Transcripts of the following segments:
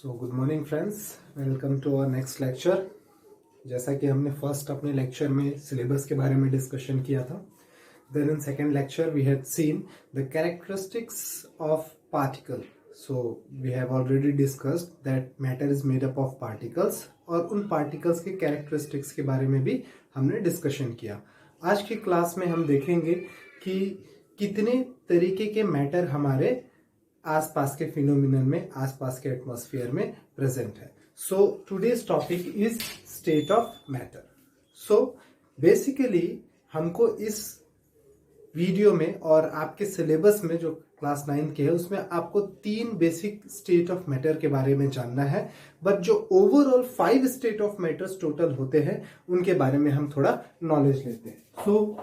So good morning friends, welcome to our next lecture. जैसा कि हमने फर्स्ट अपने लेक्चर में सिलेबस के बारे में डिस्कशन किया था, then in second lecture we had seen the characteristics of particle. So we have already discussed that matter is made up of particles, और उन पार्टिकल्स के कैरेक्टरिस्टिक्स के बारे में भी हमने डिस्कशन किया। आज की क्लास में हम देखेंगे कि कितने तरीके के मैटर हमारे आसपास के फिनोमिनन में, आसपास के एटमॉस्फेयर में प्रेजेंट है। So today's topic is state of matter. So basically हमको इस वीडियो में और आपके सिलेबस में जो क्लास 9 के है उसमें आपको 3 बेसिक स्टेट ऑफ मैटर के बारे में जानना है, बट जो overall 5 state of matters total होते हैं उनके बारे में हम थोड़ा नॉलेज लेते हैं। सो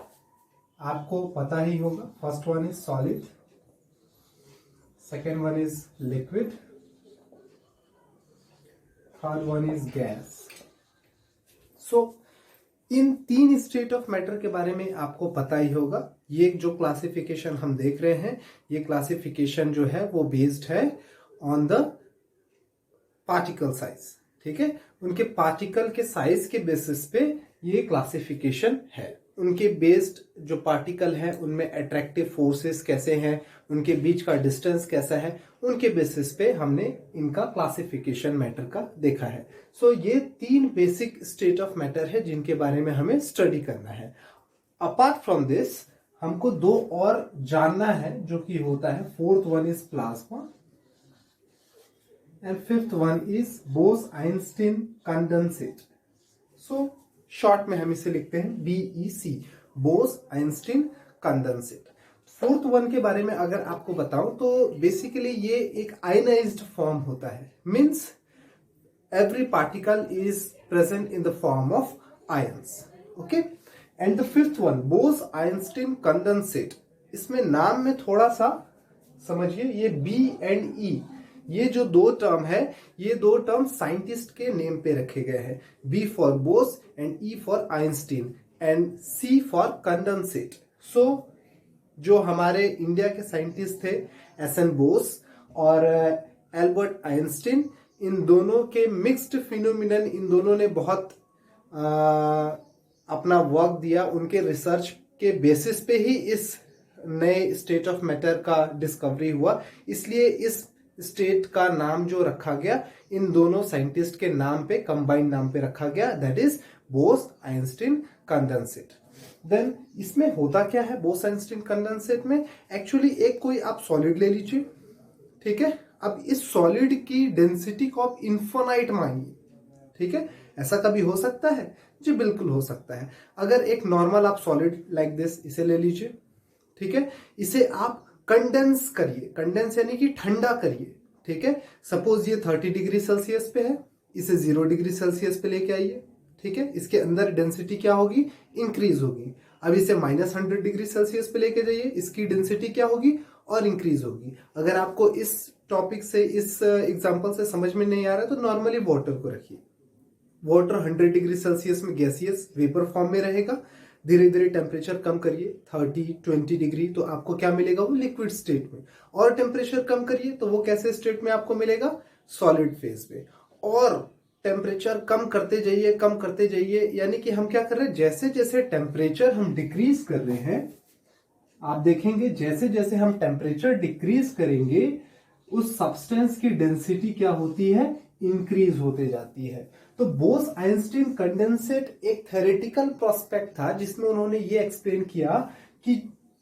आपको पता ही होगा, first one is solid, second one is liquid, third one is gas. So in 3 state of matter के बारे में आपको पता ही होगा। ये जो क्लासिफिकेशन हम देख रहे हैं, ये क्लासिफिकेशन जो है वो बेस्ड है ऑन द पार्टिकल साइज। ठीक है, उनके पार्टिकल के साइज के बेसिस पे ये क्लासिफिकेशन है। उनके बेस्ड जो पार्टिकल है उनमें अट्रैक्टिव फोर्सेस कैसे हैं, उनके बीच का डिस्टेंस कैसा है, उनके बेसिस पे हमने इनका क्लासिफिकेशन मैटर का देखा है। सो ये 3 बेसिक स्टेट ऑफ मैटर है जिनके बारे में हमें स्टडी करना है। अपार्ट फ्रॉम दिस हमको 2 और जानना है जो कि होता है, fourth one is plasma and fifth one is Bose Einstein condensate. So short में हम इसे लिखते हैं BEC, Bose-Einstein condensate. Fourth one के बारे में अगर आपको बताऊं तो बेसिकली ये एक आयनाइज्ड फॉर्म होता है, means every particle is present in the form of ions. Okay, and the fifth one Bose-Einstein condensate, इसमें नाम में थोड़ा सा समझिए, ये B एंड E, ये जो 2 टर्म है, ये 2 टर्म साइंटिस्ट के नेम पे रखे गए हैं। B for Bose and E for Einstein and C for condensate. So जो हमारे इंडिया के साइंटिस्ट थे SN बोस और एल्बर्ट आइंस्टीन, इन दोनों के मिक्स्ड फिनोमिनन, इन दोनों ने बहुत अपना वर्क दिया। उनके रिसर्च के बेसिस पे ही इस नए स्टेट ऑफ मैटर का डिस्कवरी हुआ, इसलिए इस स्टेट का नाम जो रखा गया इन दोनों साइंटिस्ट के नाम पे, कंबाइंड नाम पे रखा गया, that is Bose Einstein condensate. Then इसमें होता क्या है बोस-आइंस्टीन कंडेंसेट में? एक्चुअली एक कोई आप सॉलिड ले लीजिए, ठीक है। अब इस सॉलिड की डेंसिटी को आप इन्फिनाइट मानिए, ठीक है। ऐसा कभी हो सकता है? जी बिल्कुल हो सकता है। अगर एक नॉर्मल आप सॉलिड लाइक दिस इसे ले लीजिए, ठीक है, इसे आप कंडेंस करिए, कंडेंस यानी कि ठंडा करिए, ठीक है। सपोज ये 30 डिग्री सेल्सियस पे है, इसे 0 डिग्री सेल्सियस पे लेके आइए, ठीक है। इसके अंदर डेंसिटी क्या होगी? इंक्रीज होगी। अब इसे -100 डिग्री सेल्सियस पे लेके जाइए, इसकी डेंसिटी क्या होगी? और इंक्रीज होगी। अगर आपको इस टॉपिक से, इस एग्जाम्पल से समझ में नहीं आ रहा है तो नॉर्मली वाटर को रखिए। वाटर 100 डिग्री सेल्सियस में गैसियस वेपर फॉर्म में रहेगा। धीरे धीरे टेम्परेचर कम करिए 30-20 डिग्री, तो आपको क्या मिलेगा? वो लिक्विड स्टेट में। और टेम्परेचर कम करिए तो वो कैसे स्टेट में आपको मिलेगा? सॉलिड फेज में। और टेम्परेचर कम करते जाइए, कम करते जाइए, यानी कि हम क्या कर रहे हैं, जैसे जैसे टेम्परेचर हम डिक्रीज कर रहे हैं, आप देखेंगे जैसे जैसे हम टेम्परेचर डिक्रीज करेंगे उस सब्सटेंस की डेंसिटी क्या होती है? इंक्रीज होते जाती है। तो बोस-आइंस्टीन कंडेंसेट एक थ्योरेटिकल प्रोस्पेक्ट था जिसमें उन्होंने ये एक्सप्लेन किया कि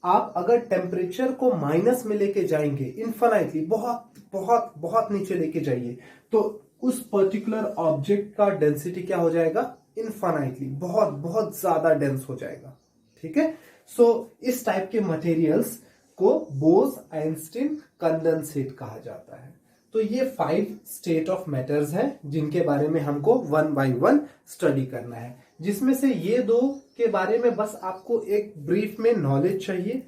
आप अगर टेम्परेचर को माइनस में लेके जाएंगे, इन्फिनाइटली, बहुत बहुत बहुत नीचे लेके जाइए, तो उस पर्टिकुलर ऑब्जेक्ट का डेंसिटी क्या हो जाएगा? इन्फिनाइटली, बहुत बहुत ज्यादा डेंस हो जाएगा, ठीक है। सो इस टाइप के मटेरियल्स को बोस-आइंस्टीन कंडेंसेट कहा जाता है। तो ये 5 स्टेट ऑफ मैटर्स हैं जिनके बारे में हमको 1 बाय 1 स्टडी करना है, जिसमें से ये 2 के बारे में बस आपको एक ब्रीफ में नॉलेज चाहिए,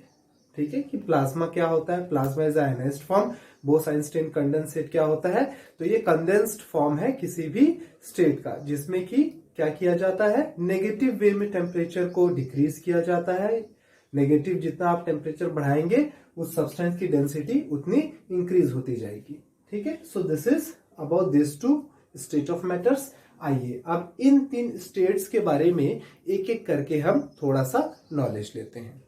ठीक है, कि प्लाज्मा क्या होता है। Plasma is ionised form. Bose-Einstein condensate क्या होता है? तो ये कंडेंस्ड फॉर्म है किसी भी स्टेट का, जिसमें कि क्या किया जाता है? नेगेटिव वे में टेम्परेचर को डिक्रीज किया जाता है। नेगेटिव जितना आप टेम्परेचर बढ़ाएंगे उस सब्सटेंस की डेंसिटी उतनी इंक्रीज होती जाएगी, ठीक है। So this is about this two state of matters. आइए अब इन 3 स्टेट्स के बारे में एक एक करके हम थोड़ा सा नॉलेज लेते हैं।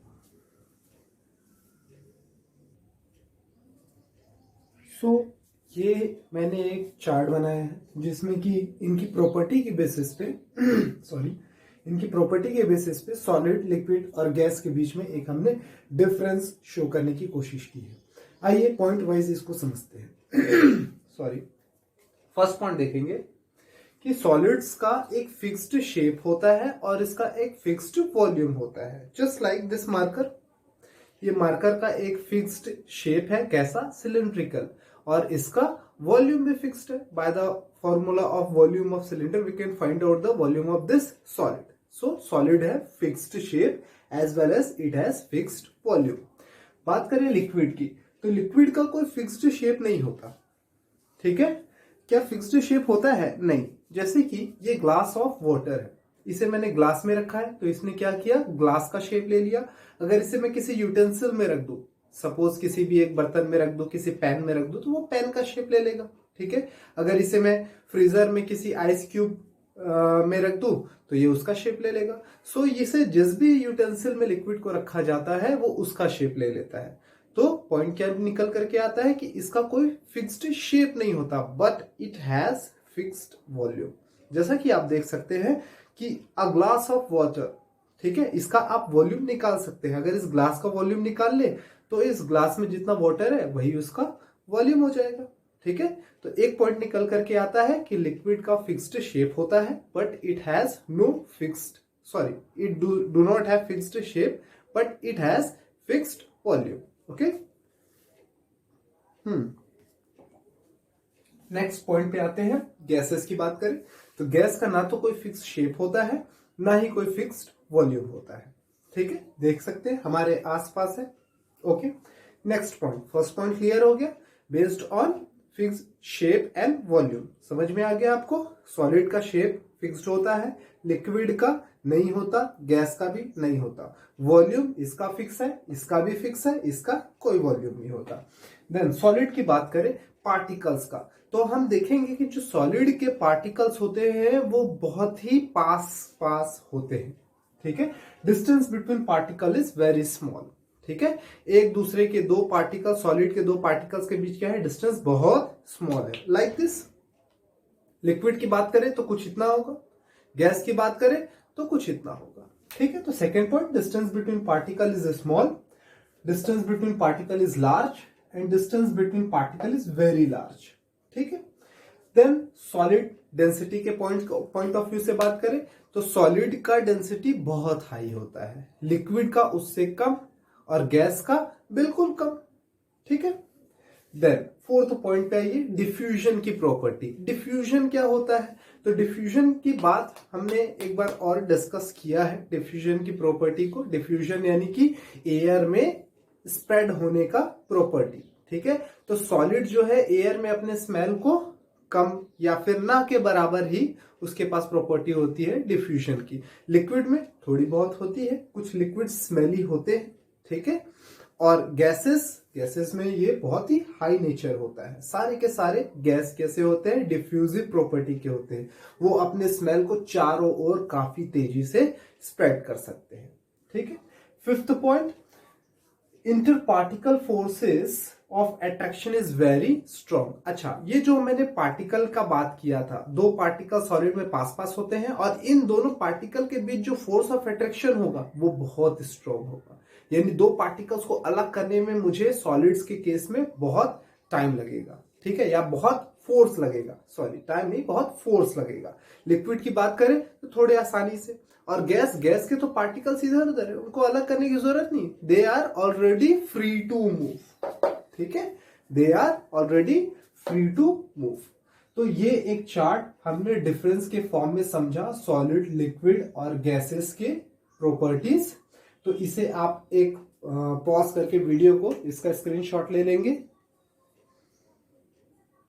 सो ये मैंने एक चार्ट बनाया है जिसमें कि इनकी प्रॉपर्टी के बेसिस पे इनकी प्रॉपर्टी के बेसिस पे सॉलिड, लिक्विड और गैस के बीच में एक हमने डिफरेंस शो करने की कोशिश की है। आइए पॉइंट वाइज इसको समझते हैं। फर्स्ट पॉइंट देखेंगे कि सॉलिड्स का एक फिक्स्ड शेप होता है और इसका एक फिक्स्ड वॉल्यूम होता है। जस्ट लाइक दिस मार्कर, ये मार्कर का एक फिक्स्ड शेप है, कैसा? सिलिंड्रिकल, और इसका वॉल्यूम भी फिक्स्ड है। By the formula of volume of cylinder we can find out the volume of this solid. So solid है fixed shape as well as it has fixed volume. बात करें liquid की, तो liquid का कोई fixed shape नहीं होता। ठीक है, क्या फिक्स्ड शेप होता है? नहीं। जैसे कि ये ग्लास ऑफ वाटर है, इसे मैंने ग्लास में रखा है तो इसने क्या किया? ग्लास का शेप ले लिया। अगर इसे मैं किसी यूटेंसिल में रख दूं, सपोज किसी भी एक बर्तन में रख दूं, किसी पैन में रख दूं, तो वो पैन का शेप ले लेगा। ठीक है, अगर इसे मैं फ्रीजर में किसी आइस क्यूब में रख दूं तो ये उसका शेप ले लेगा। सो इसे जिस भी यूटेंसिल में लिक्विड को रखा जाता है वो उसका शेप ले लेता है। तो पॉइंट क्या निकल करके आता है कि इसका कोई फिक्स्ड शेप नहीं होता, but it has fixed volume. जैसा कि आप देख सकते हैं कि अ ग्लास ऑफ वाटर, ठीक है, इसका आप वॉल्यूम निकाल सकते हैं। अगर इस ग्लास का वॉल्यूम निकाल ले तो इस ग्लास में जितना वाटर है वही उसका वॉल्यूम हो जाएगा। ठीक है, तो एक पॉइंट निकल करके आता है कि लिक्विड का फिक्स्ड शेप होता है but it has no fixed it do not have fixed shape but it has fixed volume. Okay, next point पे आते हैं। गैसेस की बात करें तो गैस का ना तो कोई फिक्स शेप होता है ना ही कोई फिक्स्ड वॉल्यूम होता है। ठीक है, देख सकते हैं हमारे आसपास है। Okay, next point, first point clear हो गया based on fixed shape and volume. समझ में आ गया आपको? सॉलिड का शेप फिक्स्ड होता है, लिक्विड का नहीं होता, गैस का भी नहीं होता। वॉल्यूम इसका फिक्स है, इसका भी फिक्स है, इसका कोई वॉल्यूम नहीं होता। देन सॉलिड की बात करें पार्टिकल्स का, तो हम देखेंगे कि जो सॉलिड के पार्टिकल्स होते हैं वो बहुत ही पास होते हैं। ठीक है, distance between particle is very small. ठीक है, एक दूसरे के दो पार्टिकल, सॉलिड के दो पार्टिकल्स के बीच क्या है? डिस्टेंस बहुत स्मॉल है, लाइक दिस। लिक्विड की बात करें तो कुछ इतना होगा, गैस की बात करें तो कुछ इतना होगा। ठीक है, तो second point, distance between particle is small, distance between particle is large and distance between particle is very large. ठीक है, देन सॉलिड डेंसिटी के पॉइंट ऑफ व्यू से बात करें तो सॉलिड का डेंसिटी बहुत हाई होता है, लिक्विड का उससे कम और गैस का बिल्कुल कम। ठीक है, देन फोर्थ पॉइंट पे आइए, डिफ्यूजन की प्रॉपर्टी। डिफ्यूजन क्या होता है? तो डिफ्यूजन की बात हमने एक बार और डिस्कस किया है, डिफ्यूजन की प्रॉपर्टी को। डिफ्यूजन यानी कि एयर में स्प्रेड होने का प्रॉपर्टी। ठीक है, तो सॉलिड जो है एयर में अपने स्मेल को कम या फिर ना के बराबर ही उसके पास प्रॉपर्टी होती है डिफ्यूजन की। लिक्विड में थोड़ी बहुत होती है, कुछ लिक्विड स्मेली होते हैं। ठीक है, और गैसेस में ये बहुत ही हाई नेचर होता है। सारे के सारे गैस कैसे होते हैं? डिफ्यूजिव प्रॉपर्टी के होते हैं, वो अपने स्मेल को चारों ओर काफी तेजी से स्प्रेड कर सकते हैं। ठीक है, fifth point, inter particle forces of attraction is very strong. अच्छा, ये जो मैंने पार्टिकल का बात किया था, दो पार्टिकल सॉलिड में पास होते हैं और इन दोनों पार्टिकल के बीच जो फोर्स ऑफ अट्रैक्शन होगा वो बहुत स्ट्रॉन्ग होगा। यानी दो पार्टिकल्स को अलग करने में मुझे सॉलिड्स के केस में बहुत टाइम लगेगा। ठीक है, या बहुत फोर्स लगेगा, टाइम नहीं, बहुत फोर्स लगेगा। लिक्विड की बात करें तो थोड़े आसानी से, और गैस के तो पार्टिकल्स इधर उधर है, उनको अलग करने की जरूरत नहीं, they are already free to move. ठीक है, they are already free to move. तो ये एक चार्ट हमने डिफरेंस के फॉर्म में समझा, सॉलिड, लिक्विड और गैसेस के प्रॉपर्टीज। तो इसे आप एक पॉज करके वीडियो को इसका स्क्रीनशॉट ले लेंगे